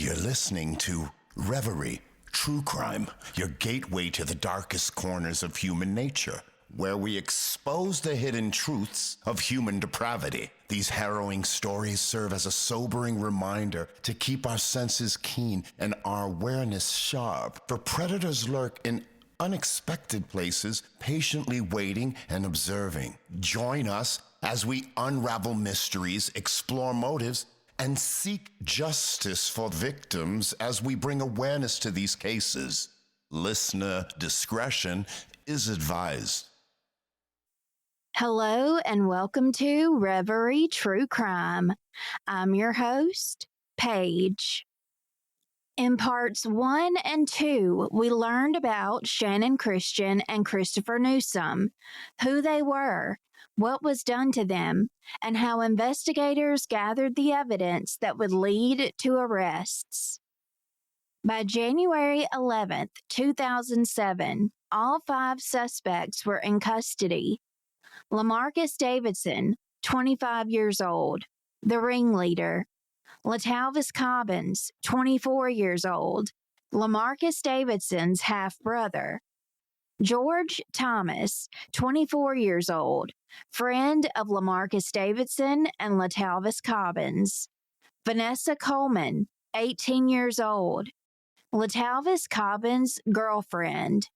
You're listening to Reverie, True Crime, your gateway to the darkest corners of human nature, where we expose the hidden truths of human depravity. These harrowing stories serve as a sobering reminder to keep our senses keen and our awareness sharp, for predators lurk in unexpected places, patiently waiting and observing. Join us as we unravel mysteries, explore motives, and seek justice for victims as we bring awareness to these cases. Listener discretion is advised. Hello and welcome to Reverie True Crime. I'm your host, Paige. In parts 1 and 2, we learned about Channon Christian and Christopher-Newsom, who they were, what was done to them, and how investigators gathered the evidence that would lead to arrests. By January 11, 2007, all 5 suspects were in custody. LaMarcus Davidson, 25 years old, the ringleader. LaTalvis Cobbins, 24 years old, LaMarcus Davidson's half-brother. George Thomas, 24 years old, friend of LaMarcus Davidson and LaTalvis Cobbins. Vanessa Coleman, 18 years old, LaTalvis Cobbins' girlfriend.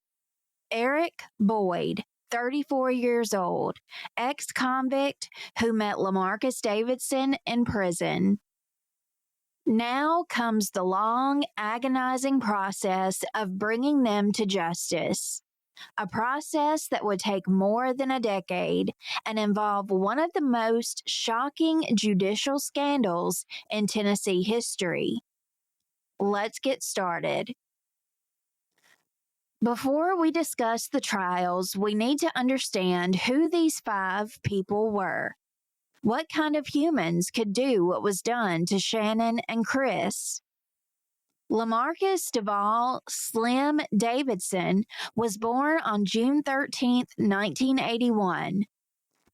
Eric Boyd, 34 years old, ex-convict who met LaMarcus Davidson in prison. Now comes the long, agonizing process of bringing them to justice, a process that would take more than a decade and involve one of the most shocking judicial scandals in Tennessee history. Let's get started. Before we discuss the trials, we need to understand who these 5 people were. What kind of humans could do what was done to Channon and Chris? LaMarcus Duval Slim Davidson was born on June 13, 1981.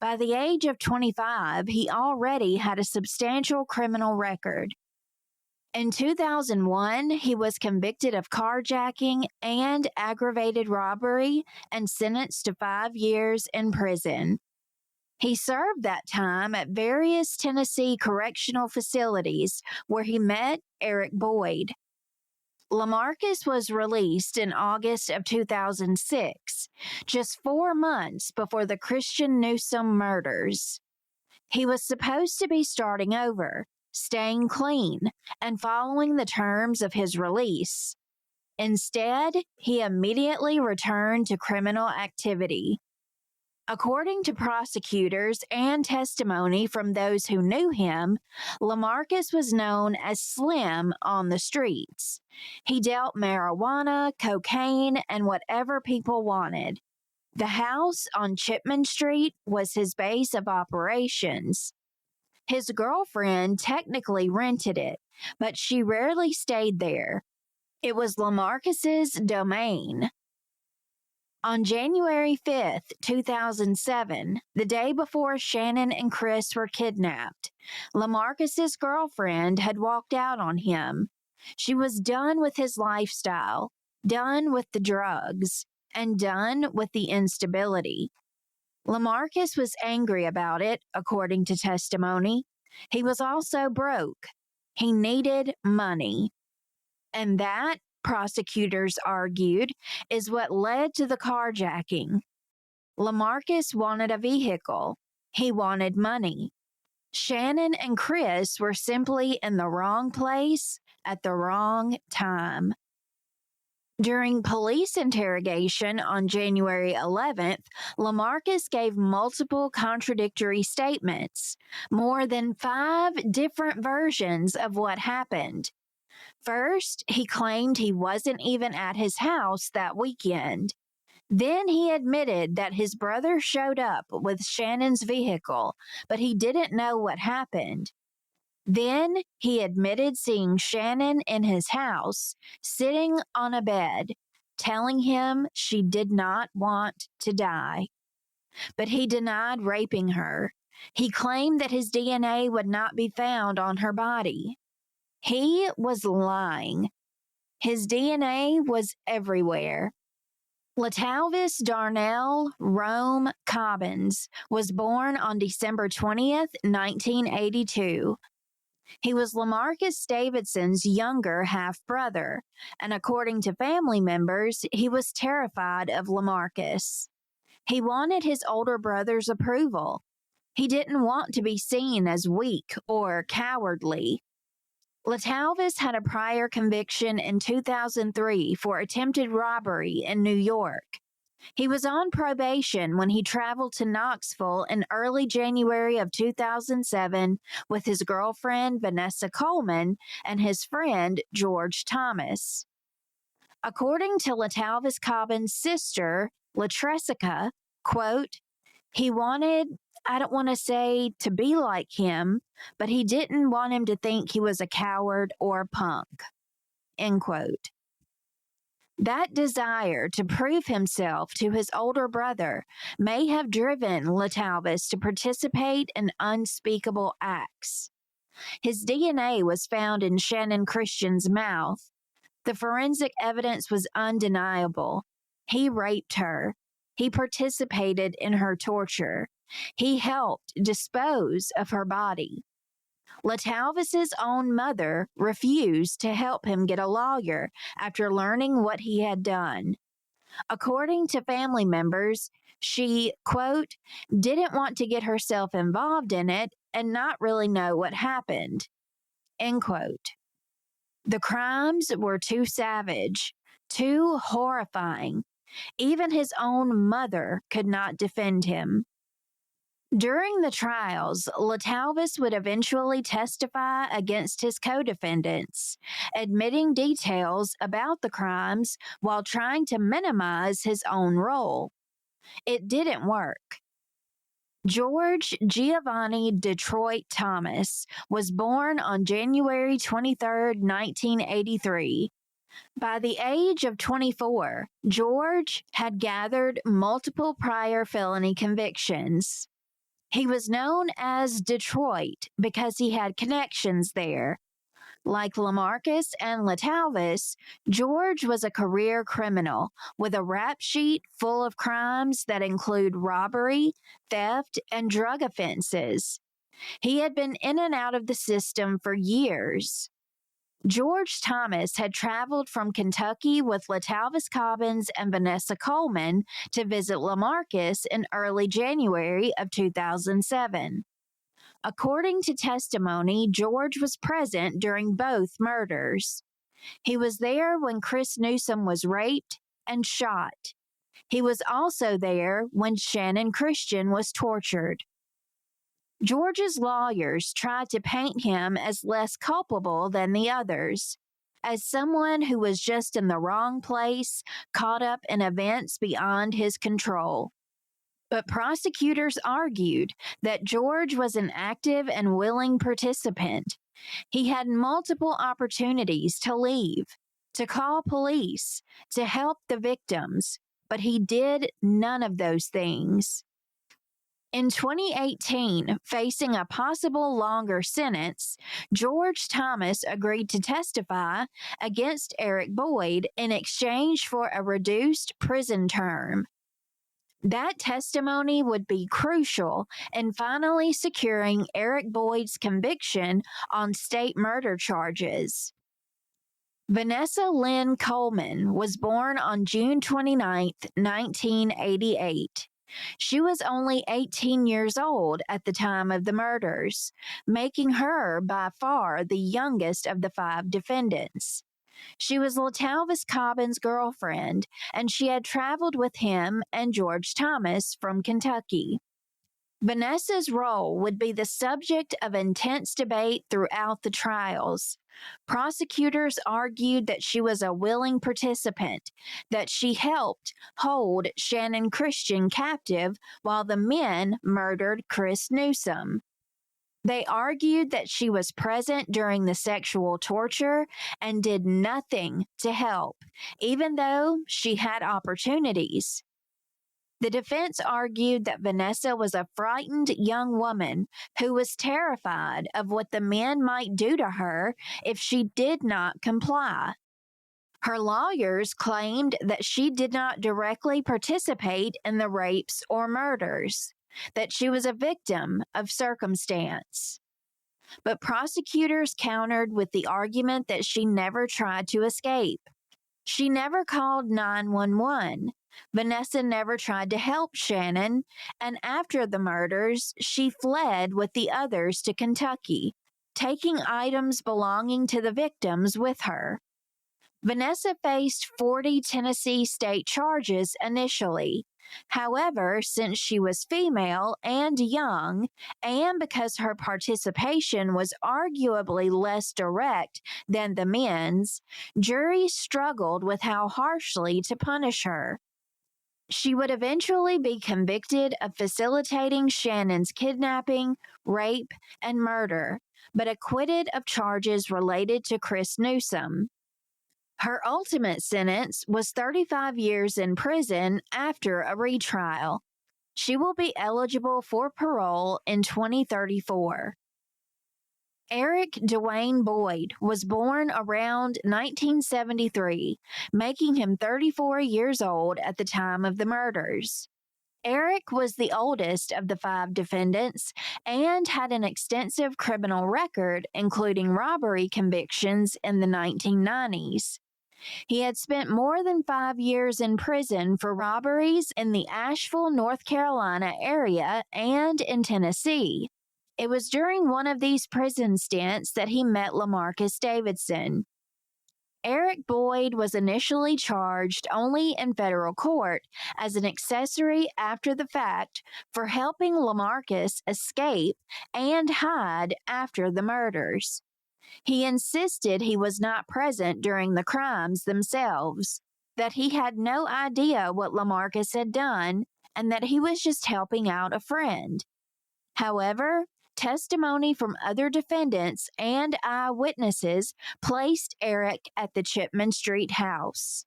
By the age of 25, he already had a substantial criminal record. In 2001, he was convicted of carjacking and aggravated robbery and sentenced to 5 years in prison. He served that time at various Tennessee correctional facilities where he met Eric Boyd. LaMarcus was released in August of 2006, just 4 months before the Christian-Newsom murders. He was supposed to be starting over, staying clean, and following the terms of his release. Instead, he immediately returned to criminal activity. According to prosecutors and testimony from those who knew him, LaMarcus was known as Slim on the streets. He dealt marijuana, cocaine, and whatever people wanted. The house on Chipman Street was his base of operations. His girlfriend technically rented it, but she rarely stayed there. It was LaMarcus's domain. On January 5, 2007, the day before Channon and Chris were kidnapped, LaMarcus's girlfriend had walked out on him. She was done with his lifestyle, done with the drugs, and done with the instability. LaMarcus was angry about it, according to testimony. He was also broke. He needed money. And that, prosecutors argued, is what led to the carjacking. LaMarcus wanted a vehicle. He wanted money. Channon and Chris were simply in the wrong place at the wrong time. During police interrogation on January 11th, LaMarcus gave multiple contradictory statements, more than 5 different versions of what happened. First, he claimed he wasn't even at his house that weekend. Then he admitted that his brother showed up with Shannon's vehicle, but he didn't know what happened. Then he admitted seeing Channon in his house, sitting on a bed, telling him she did not want to die. But he denied raping her. He claimed that his DNA would not be found on her body. He was lying. His DNA was everywhere. Latalvis Darnell Rome Cobbins was born on December 20th, 1982. He was Lamarcus Davidson's younger half-brother, and according to family members, he was terrified of Lamarcus. He wanted his older brother's approval. He didn't want to be seen as weak or cowardly. Latalvis had a prior conviction in 2003 for attempted robbery in New York. He was on probation when he traveled to Knoxville in early January of 2007 with his girlfriend Vanessa Coleman and his friend George Thomas. According to Latalvis Cobbins' sister, Latressica, quote, he wanted, I don't want to say to be like him, but he didn't want him to think he was a coward or a punk, end quote. That desire to prove himself to his older brother may have driven Latalvis to participate in unspeakable acts. His DNA was found in Channon Christian's mouth. The forensic evidence was undeniable. He raped her. He participated in her torture. He helped dispose of her body. Latalvis's own mother refused to help him get a lawyer after learning what he had done. According to family members, she, quote, didn't want to get herself involved in it and not really know what happened, end quote. The crimes were too savage, too horrifying. Even his own mother could not defend him. During the trials, Latalvis would eventually testify against his co-defendants, admitting details about the crimes while trying to minimize his own role. It didn't work. George Giovanni Detroit Thomas was born on January 23, 1983. By the age of 24, George had gathered multiple prior felony convictions. He was known as Detroit because he had connections there. Like Lamarcus and Latalvis, George was a career criminal with a rap sheet full of crimes that include robbery, theft, and drug offenses. He had been in and out of the system for years. George Thomas had traveled from Kentucky with Latalvis Cobbins and Vanessa Coleman to visit Lamarcus in early January of 2007. According to testimony, George was present during both murders. He was there when Christian-Newsom was raped and shot. He was also there when Channon Christian was tortured. George's lawyers tried to paint him as less culpable than the others, as someone who was just in the wrong place, caught up in events beyond his control. But prosecutors argued that George was an active and willing participant. He had multiple opportunities to leave, to call police, to help the victims, but he did none of those things. In 2018, facing a possible longer sentence, George Thomas agreed to testify against Eric Boyd in exchange for a reduced prison term. That testimony would be crucial in finally securing Eric Boyd's conviction on state murder charges. Vanessa Lynn Coleman was born on June 29, 1988. She was only 18 years old at the time of the murders, making her by far the youngest of the 5 defendants. She was Latalvis Cobbins' girlfriend, and she had traveled with him and George Thomas from Kentucky. Vanessa's role would be the subject of intense debate throughout the trials. Prosecutors argued that she was a willing participant, that she helped hold Channon Christian captive while the men murdered Christian-Newsom. They argued that she was present during the sexual torture and did nothing to help, even though she had opportunities. The defense argued that Vanessa was a frightened young woman who was terrified of what the men might do to her if she did not comply. Her lawyers claimed that she did not directly participate in the rapes or murders, that she was a victim of circumstance. But prosecutors countered with the argument that she never tried to escape. She never called 911. Vanessa never tried to help Channon, and after the murders, she fled with the others to Kentucky, taking items belonging to the victims with her. Vanessa faced 40 Tennessee state charges initially. However, since she was female and young, and because her participation was arguably less direct than the men's, juries struggled with how harshly to punish her. She would eventually be convicted of facilitating Shannon's kidnapping, rape, and murder, but acquitted of charges related to Christian-Newsom. Her ultimate sentence was 35 years in prison after a retrial. She will be eligible for parole in 2034. Eric Dwayne Boyd was born around 1973, making him 34 years old at the time of the murders. Eric was the oldest of the 5 defendants and had an extensive criminal record, including robbery convictions in the 1990s. He had spent more than 5 years in prison for robberies in the Asheville, North Carolina area and in Tennessee. It was during one of these prison stints that he met LaMarcus Davidson. Eric Boyd was initially charged only in federal court as an accessory after the fact for helping LaMarcus escape and hide after the murders. He insisted he was not present during the crimes themselves, that he had no idea what LaMarcus had done, and that he was just helping out a friend. However, testimony from other defendants and eyewitnesses placed Eric at the Chipman Street house.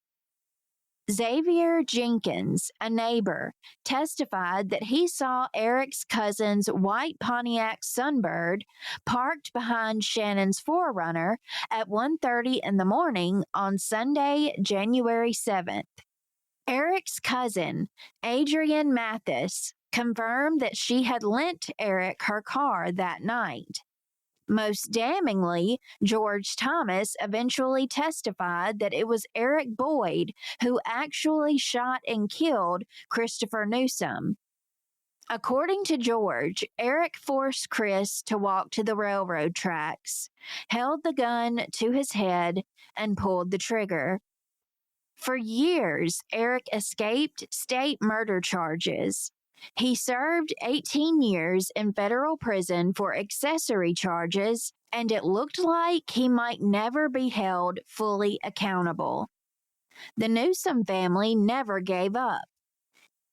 Xavier Jenkins, a neighbor, testified that he saw Eric's cousin's white Pontiac Sunbird parked behind Shannon's 4Runner at 1:30 in the morning on Sunday, January 7th. Eric's cousin, Adrienne Mathis, confirmed that she had lent Eric her car that night. Most damningly, George Thomas eventually testified that it was Eric Boyd who actually shot and killed Christopher-Newsom. According to George, Eric forced Chris to walk to the railroad tracks, held the gun to his head, and pulled the trigger. For years, Eric escaped state murder charges. He served 18 years in federal prison for accessory charges, and it looked like he might never be held fully accountable. The Newsom family never gave up.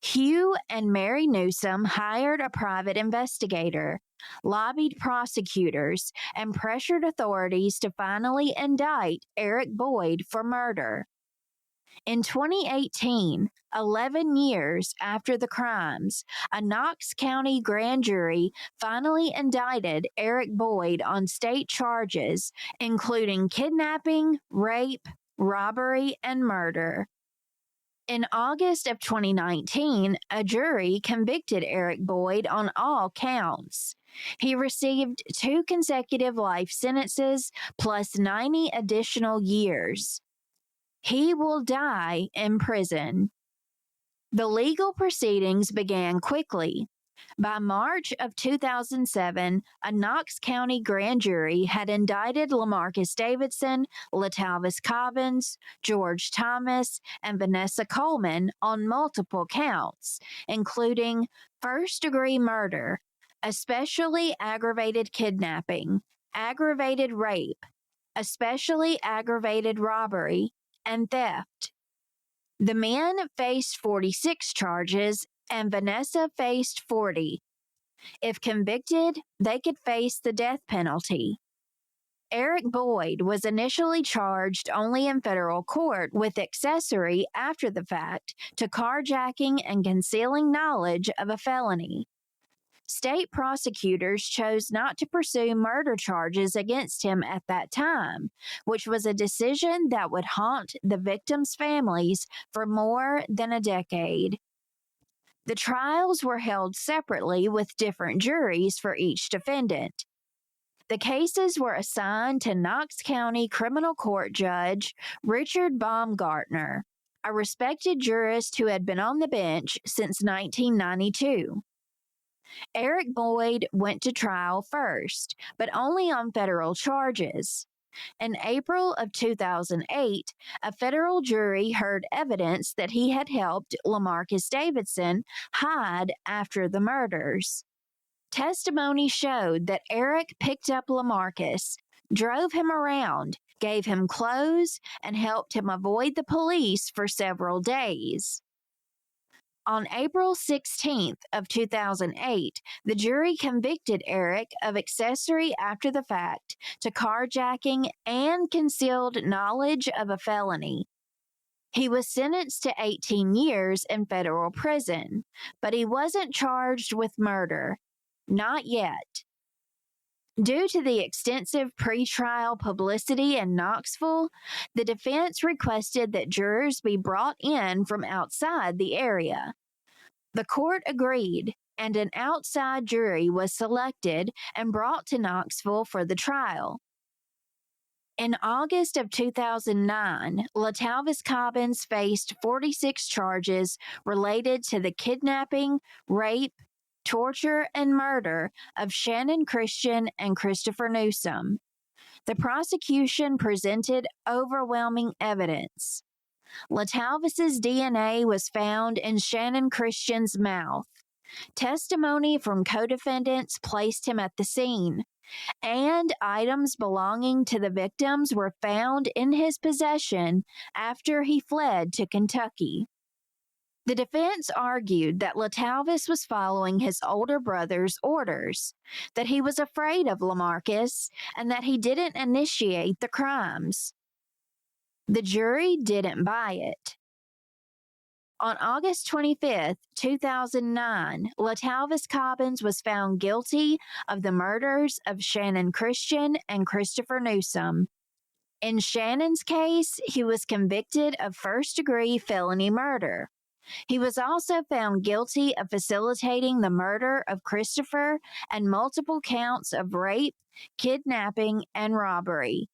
Hugh and Mary Newsom hired a private investigator, lobbied prosecutors, and pressured authorities to finally indict Eric Boyd for murder. In 2018, 11 years after the crimes, a Knox County grand jury finally indicted Eric Boyd on state charges, including kidnapping, rape, robbery, and murder. In August of 2019, a jury convicted Eric Boyd on all counts. He received 2 consecutive life sentences plus 90 additional years. He will die in prison. The legal proceedings began quickly. By March of 2007, a Knox County grand jury had indicted LaMarcus Davidson, LaTalvis Cobbins, George Thomas, and Vanessa Coleman on multiple counts, including first-degree murder, especially aggravated kidnapping, aggravated rape, especially aggravated robbery, and theft. The men faced 46 charges and Vanessa faced 40. If convicted, they could face the death penalty. Eric Boyd was initially charged only in federal court with accessory after the fact to carjacking and concealing knowledge of a felony. State prosecutors chose not to pursue murder charges against him at that time, which was a decision that would haunt the victims' families for more than a decade. The trials were held separately with different juries for each defendant. The cases were assigned to Knox County Criminal Court Judge Richard Baumgartner, a respected jurist who had been on the bench since 1992. Eric Boyd went to trial first, but only on federal charges. In April of 2008, a federal jury heard evidence that he had helped LaMarcus Davidson hide after the murders. Testimony showed that Eric picked up LaMarcus, drove him around, gave him clothes, and helped him avoid the police for several days. On April 16th of 2008, the jury convicted Eric of accessory after the fact to carjacking and concealed knowledge of a felony. He was sentenced to 18 years in federal prison, but he wasn't charged with murder. Not yet. Due to the extensive pretrial publicity in Knoxville, the defense requested that jurors be brought in from outside the area. The court agreed, and an outside jury was selected and brought to Knoxville for the trial. In August of 2009, LaTalvis Cobbins faced 46 charges related to the kidnapping, rape, torture, and murder of Channon Christian and Christopher-Newsom. The prosecution presented overwhelming evidence. LaTalvis's DNA was found in Channon Christian's mouth. Testimony from co-defendants placed him at the scene, and items belonging to the victims were found in his possession after he fled to Kentucky. The defense argued that LaTalvis was following his older brother's orders, that he was afraid of LaMarcus, and that he didn't initiate the crimes. The jury didn't buy it. On August 25, 2009, LaTalvis Cobbins was found guilty of the murders of Channon Christian and Christopher-Newsom. In Shannon's case, he was convicted of first-degree felony murder. He was also found guilty of facilitating the murder of Christopher and multiple counts of rape, kidnapping, and robbery.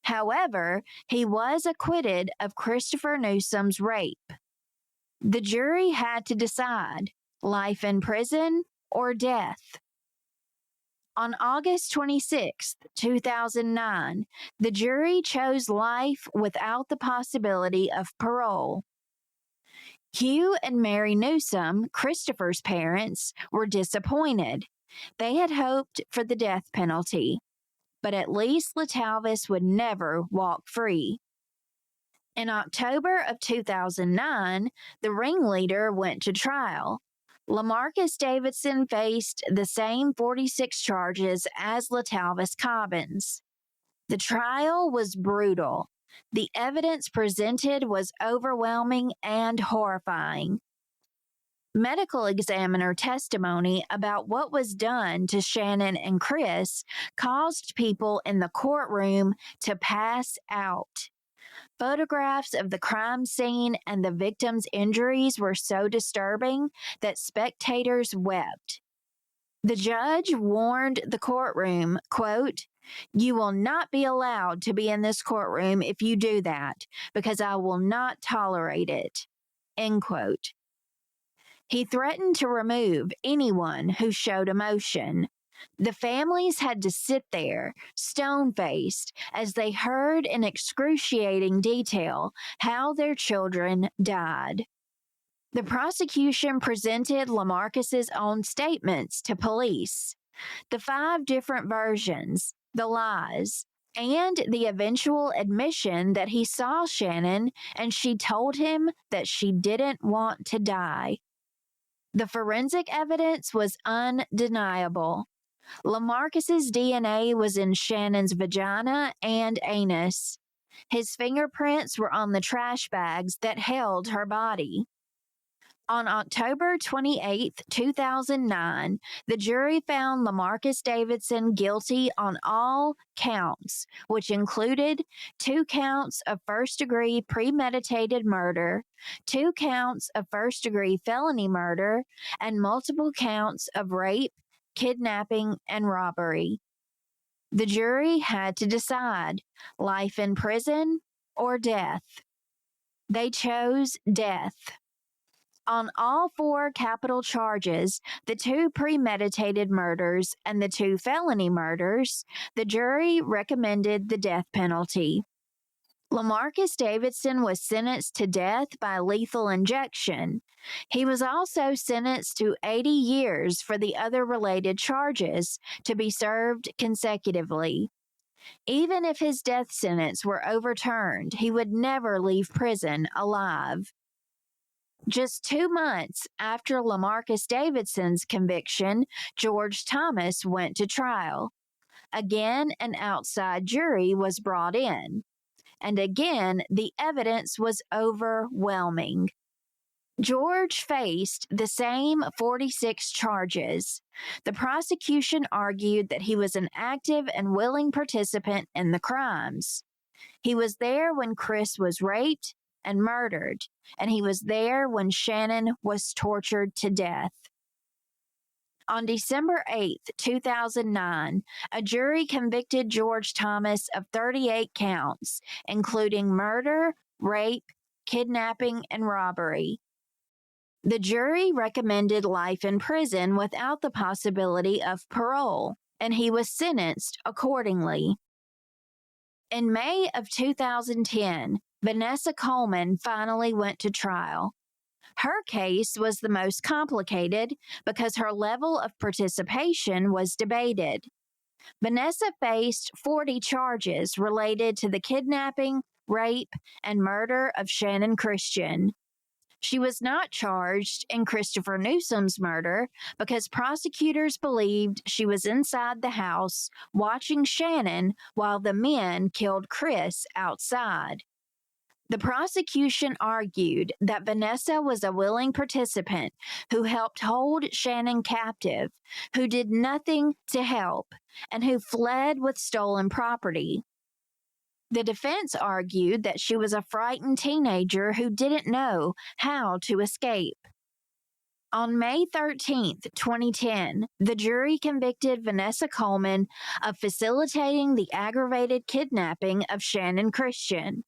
However, he was acquitted of Christopher-Newsom's rape. The jury had to decide life in prison or death. On August 26, 2009, the jury chose life without the possibility of parole. Hugh and Mary Newsom, Christopher's parents, were disappointed. They had hoped for the death penalty, but at least LaTalvis would never walk free. In October of 2009, the ringleader went to trial. LaMarcus Davidson faced the same 46 charges as LaTalvis Cobbins. The trial was brutal. The evidence presented was overwhelming and horrifying. Medical examiner testimony about what was done to Channon and Chris caused people in the courtroom to pass out. Photographs of the crime scene and the victims' injuries were so disturbing that spectators wept. The judge warned the courtroom, quote, "You will not be allowed to be in this courtroom if you do that, because I will not tolerate it," end quote. He threatened to remove anyone who showed emotion. The families had to sit there, stone-faced, as they heard in excruciating detail how their children died. The prosecution presented LaMarcus's own statements to police. The 5 different versions, the lies, and the eventual admission that he saw Channon and she told him that she didn't want to die. The forensic evidence was undeniable. LaMarcus's DNA was in Shannon's vagina and anus. His fingerprints were on the trash bags that held her body. On October 28, 2009, the jury found LaMarcus Davidson guilty on all counts, which included 2 counts of first-degree premeditated murder, 2 counts of first-degree felony murder, and multiple counts of rape, kidnapping, and robbery. The jury had to decide life in prison or death. They chose death. On all 4 capital charges, the 2 premeditated murders and the 2 felony murders, the jury recommended the death penalty. LaMarcus Davidson was sentenced to death by lethal injection. He was also sentenced to 80 years for the other related charges to be served consecutively. Even if his death sentence were overturned, he would never leave prison alive. Just 2 months after LaMarcus Davidson's conviction, George Thomas went to trial. Again, an outside jury was brought in. And again, the evidence was overwhelming. George faced the same 46 charges. The prosecution argued that he was an active and willing participant in the crimes. He was there when Chris was raped and murdered, and he was there when Channon was tortured to death. On December 8, 2009, a jury convicted George Thomas of 38 counts, including murder, rape, kidnapping, and robbery. The jury recommended life in prison without the possibility of parole, and he was sentenced accordingly. In May of 2010, Vanessa Coleman finally went to trial. Her case was the most complicated because her level of participation was debated. Vanessa faced 40 charges related to the kidnapping, rape, and murder of Channon Christian. She was not charged in Christopher-Newsom's murder because prosecutors believed she was inside the house watching Channon while the men killed Chris outside. The prosecution argued that Vanessa was a willing participant who helped hold Channon captive, who did nothing to help, and who fled with stolen property. The defense argued that she was a frightened teenager who didn't know how to escape. On May 13, 2010, the jury convicted Vanessa Coleman of facilitating the aggravated kidnapping of Channon Christian,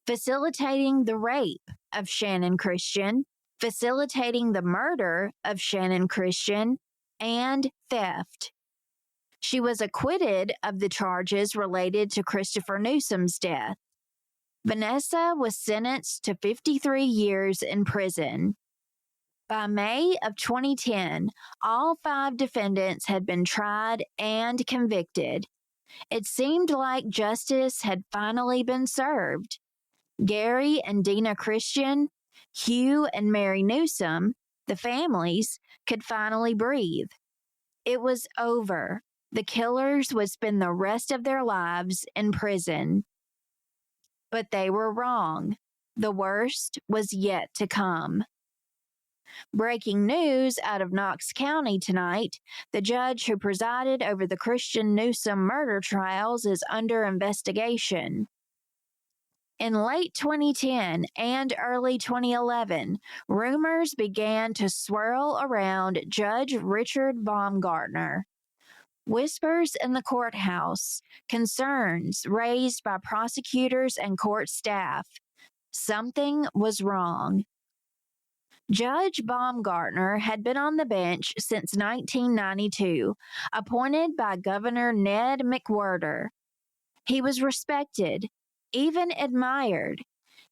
facilitating the rape of Channon Christian, facilitating the murder of Channon Christian, and theft. She was acquitted of the charges related to Christopher-Newsom's death. Vanessa was sentenced to 53 years in prison. By May of 2010, all 5 defendants had been tried and convicted. It seemed like justice had finally been served. Gary and Dina Christian, Hugh and Mary Newsom, the families, could finally breathe. It was over. The killers would spend the rest of their lives in prison. But they were wrong. The worst was yet to come. Breaking news out of Knox County tonight, the judge who presided over the Christian-Newsom murder trials is under investigation. In late 2010 and early 2011, rumors began to swirl around Judge Richard Baumgartner. Whispers in the courthouse, concerns raised by prosecutors and court staff. Something was wrong. Judge Baumgartner had been on the bench since 1992, appointed by Governor Ned McWhorter. He was respected, even admired.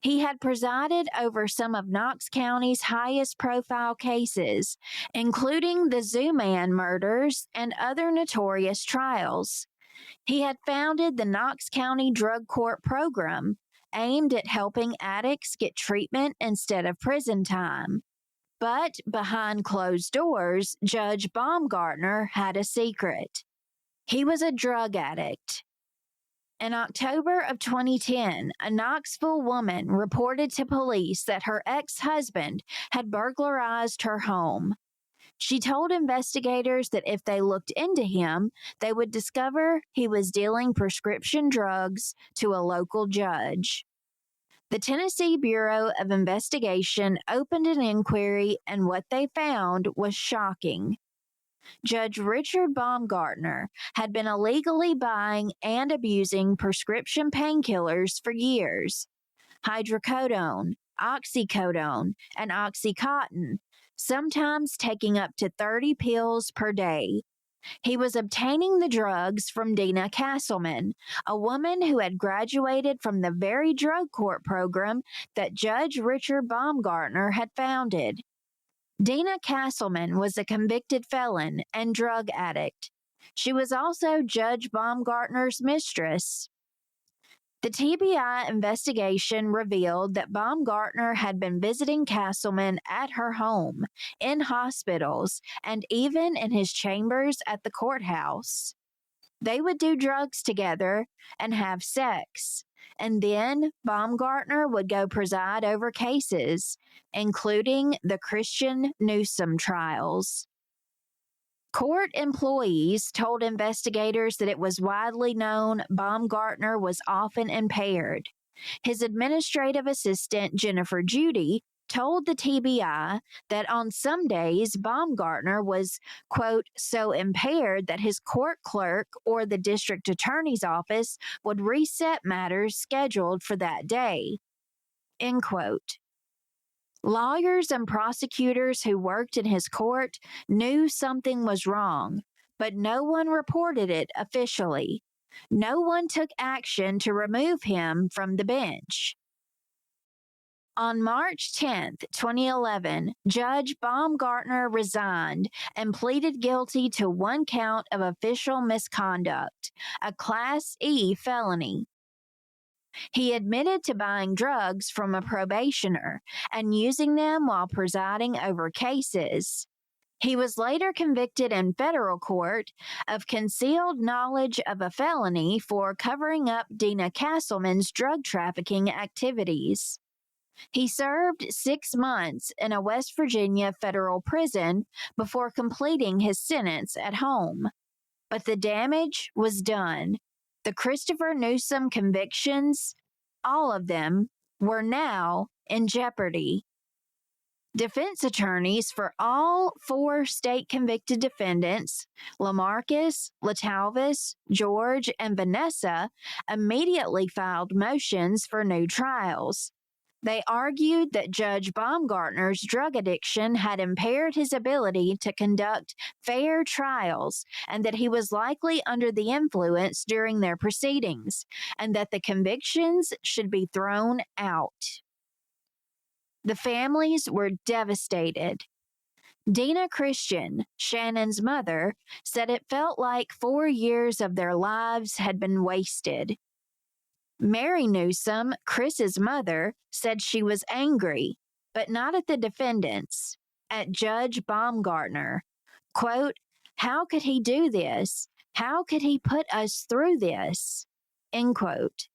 He had presided over some of Knox County's highest-profile cases, including the Zoo Man murders and other notorious trials. He had founded the Knox County Drug Court Program, aimed at helping addicts get treatment instead of prison time. But behind closed doors, Judge Baumgartner had a secret. He was a drug addict. In October of 2010, a Knoxville woman reported to police that her ex-husband had burglarized her home. She told investigators that if they looked into him, they would discover he was dealing prescription drugs to a local judge. The Tennessee Bureau of Investigation opened an inquiry, and what they found was shocking. Judge Richard Baumgartner had been illegally buying and abusing prescription painkillers for years. Hydrocodone, oxycodone, and oxycontin, sometimes taking up to 30 pills per day. He was obtaining the drugs from Dina Castleman, a woman who had graduated from the very drug court program that Judge Richard Baumgartner had founded. Dina Castleman was a convicted felon and drug addict. She was also Judge Baumgartner's mistress. The TBI investigation revealed that Baumgartner had been visiting Castleman at her home, in hospitals, and even in his chambers at the courthouse. They would do drugs together and have sex, and then Baumgartner would go preside over cases, including the Christian-Newsom trials. Court employees told investigators that it was widely known Baumgartner was often impaired. His administrative assistant, Jennifer Judy, told the TBI that on some days Baumgartner was, quote, so impaired that his court clerk or the district attorney's office would reset matters scheduled for that day, end quote. Lawyers and prosecutors who worked in his court knew something was wrong, but no one reported it officially. No one took action to remove him from the bench. On March 10, 2011, Judge Baumgartner resigned and pleaded guilty to one count of official misconduct, a Class E felony. He admitted to buying drugs from a probationer and using them while presiding over cases. He was later convicted in federal court of concealed knowledge of a felony for covering up Dina Castleman's drug trafficking activities. He served 6 months in a West Virginia federal prison before completing his sentence at home. But the damage was done. The Christopher Newsom convictions, all of them, were now in jeopardy. Defense attorneys for all 4 state convicted defendants, Lamarcus, Latalvis, George, and Vanessa, immediately filed motions for new trials. They argued that Judge Baumgartner's drug addiction had impaired his ability to conduct fair trials and that he was likely under the influence during their proceedings, and that the convictions should be thrown out. The families were devastated. Dina Christian, Shannon's mother, said it felt like 4 years of their lives had been wasted. Mary Newsom, Chris's mother, said she was angry, but not at the defendants, at Judge Baumgartner. Quote, how could he do this? How could he put us through this? End quote.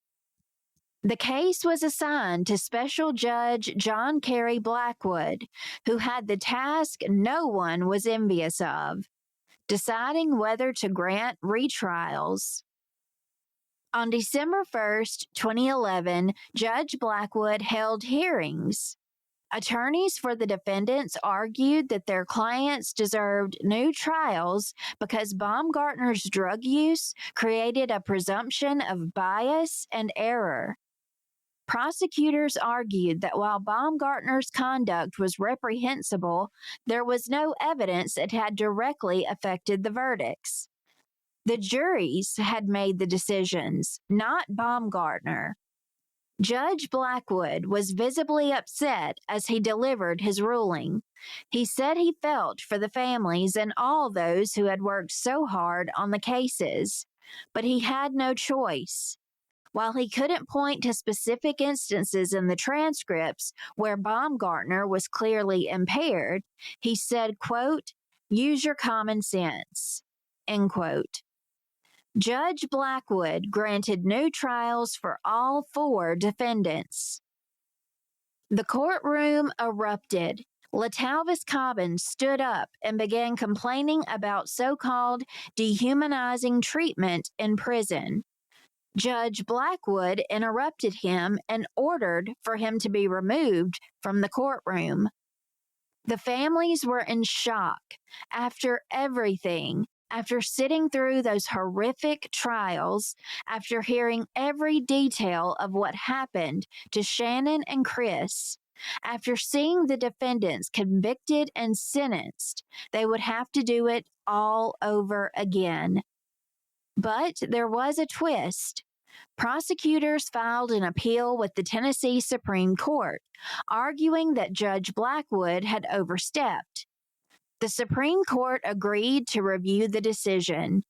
The case was assigned to Special Judge John Carey Blackwood, who had the task no one was envious of, deciding whether to grant retrials. On December 1, 2011, Judge Blackwood held hearings. Attorneys for the defendants argued that their clients deserved new trials because Baumgartner's drug use created a presumption of bias and error. Prosecutors argued that while Baumgartner's conduct was reprehensible, there was no evidence it had directly affected the verdicts. The juries had made the decisions, not Baumgartner. Judge Blackwood was visibly upset as he delivered his ruling. He said he felt for the families and all those who had worked so hard on the cases, but he had no choice. While he couldn't point to specific instances in the transcripts where Baumgartner was clearly impaired, he said, quote, "Use your common sense," end quote. Judge Blackwood granted new trials for all 4 defendants. The courtroom erupted. LaTalvis Cobbins stood up and began complaining about so-called dehumanizing treatment in prison. Judge Blackwood interrupted him and ordered for him to be removed from the courtroom. The families were in shock after everything, after sitting through those horrific trials, after hearing every detail of what happened to Channon and Chris. After seeing the defendants convicted and sentenced, they would have to do it all over again. But there was a twist. Prosecutors filed an appeal with the Tennessee Supreme Court, arguing that Judge Blackwood had overstepped. The Supreme Court agreed to review the decision.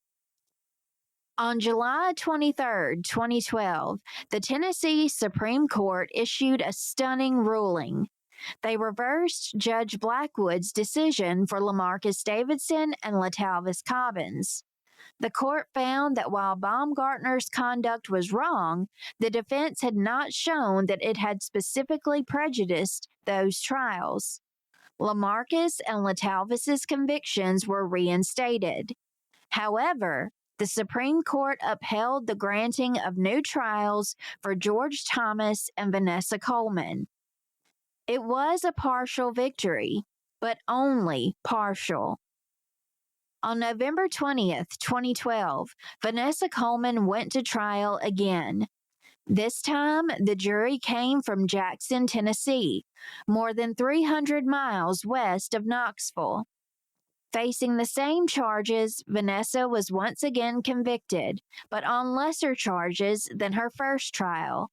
On July 23, 2012, the Tennessee Supreme Court issued a stunning ruling. They reversed Judge Blackwood's decision for LaMarcus Davidson and LaTalvis Cobbins. The court found that while Baumgartner's conduct was wrong, the defense had not shown that it had specifically prejudiced those trials. LaMarcus and LaTalvis's convictions were reinstated. However, the Supreme Court upheld the granting of new trials for George Thomas and Vanessa Coleman. It was a partial victory, but only partial. On November 20th, 2012, Vanessa Coleman went to trial again. This time, the jury came from Jackson, Tennessee, more than 300 miles west of Knoxville. Facing the same charges, Vanessa was once again convicted, but on lesser charges than her first trial.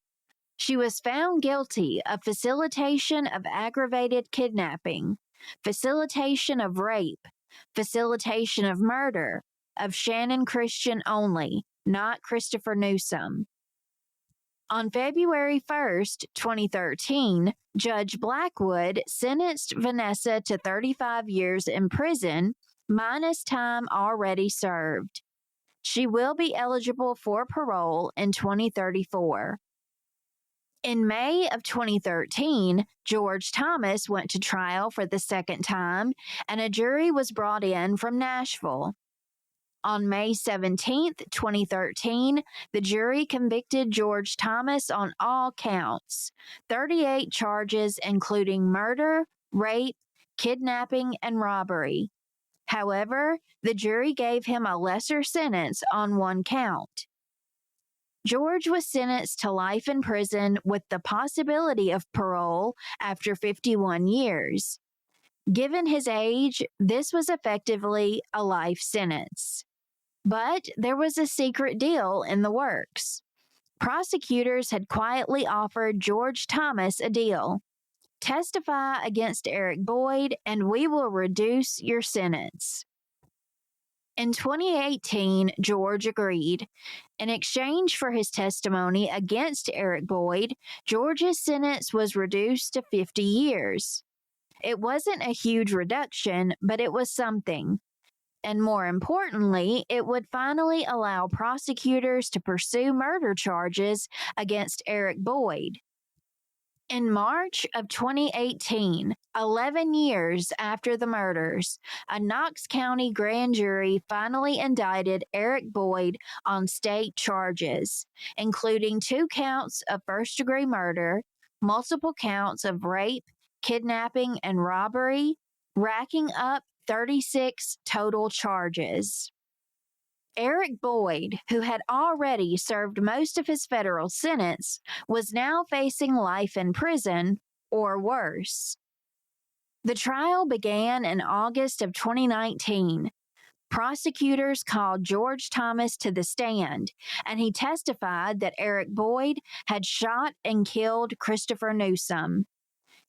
She was found guilty of facilitation of aggravated kidnapping, facilitation of rape, facilitation of murder, of Channon Christian only, not Christopher-Newsom. On February 1st, 2013, Judge Blackwood sentenced Vanessa to 35 years in prison, minus time already served. She will be eligible for parole in 2034. In May of 2013, George Thomas went to trial for the second time, and a jury was brought in from Nashville. On May 17, 2013, the jury convicted George Thomas on all counts, 38 charges including murder, rape, kidnapping, and robbery. However, the jury gave him a lesser sentence on one count. George was sentenced to life in prison with the possibility of parole after 51 years. Given his age, this was effectively a life sentence. But there was a secret deal in the works. Prosecutors had quietly offered George Thomas a deal. Testify against Eric Boyd, and we will reduce your sentence. In 2018, George agreed. In exchange for his testimony against Eric Boyd, George's sentence was reduced to 50 years. It wasn't a huge reduction, but it was something. And more importantly, it would finally allow prosecutors to pursue murder charges against Eric Boyd. In March of 2018, 11 years after the murders, a Knox County grand jury finally indicted Eric Boyd on state charges, including 2 counts of first-degree murder, multiple counts of rape, kidnapping, and robbery, racking up 36 total charges. Eric Boyd, who had already served most of his federal sentence, was now facing life in prison, or worse. The trial began in August of 2019. Prosecutors called George Thomas to the stand, and he testified that Eric Boyd had shot and killed Christopher-Newsom.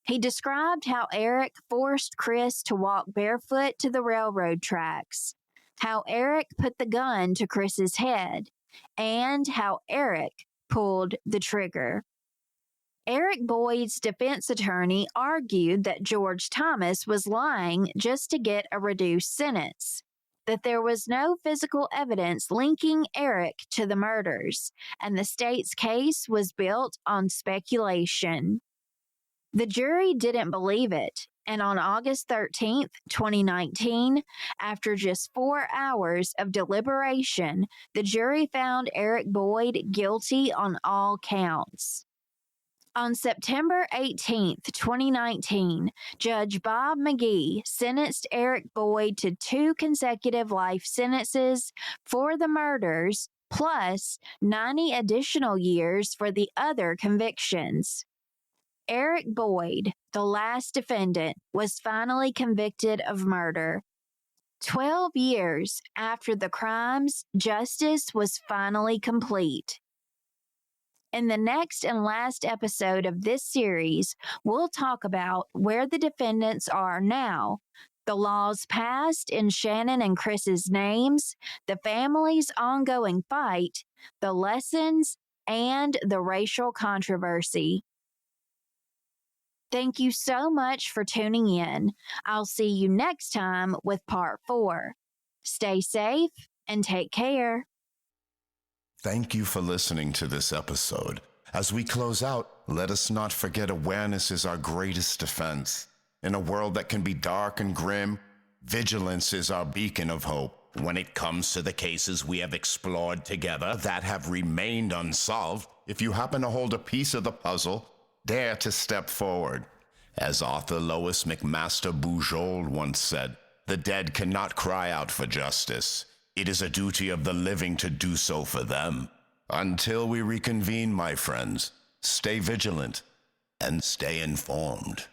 He described how Eric forced Chris to walk barefoot to the railroad tracks, how Eric put the gun to Chris's head, and how Eric pulled the trigger. Eric Boyd's defense attorney argued that George Thomas was lying just to get a reduced sentence, that there was no physical evidence linking Eric to the murders, and the state's case was built on speculation. The jury didn't believe it, and on August 13, 2019, after just 4 hours of deliberation, the jury found Eric Boyd guilty on all counts. On September 18, 2019, Judge Bob McGee sentenced Eric Boyd to 2 consecutive life sentences for the murders, plus 90 additional years for the other convictions. Eric Boyd, the last defendant, was finally convicted of murder. 12 years after the crimes, justice was finally complete. In the next and last episode of this series, we'll talk about where the defendants are now, the laws passed in Channon and Chris's names, the family's ongoing fight, the lessons, and the racial controversy. Thank you so much for tuning in. I'll see you next time with Part 4. Stay safe and take care. Thank you for listening to this episode. As we close out, let us not forget awareness is our greatest defense. In a world that can be dark and grim, vigilance is our beacon of hope. When it comes to the cases we have explored together that have remained unsolved, if you happen to hold a piece of the puzzle, dare to step forward. As author Lois McMaster Bujold once said, "The dead cannot cry out for justice. It is a duty of the living to do so for them." Until we reconvene, my friends, stay vigilant and stay informed.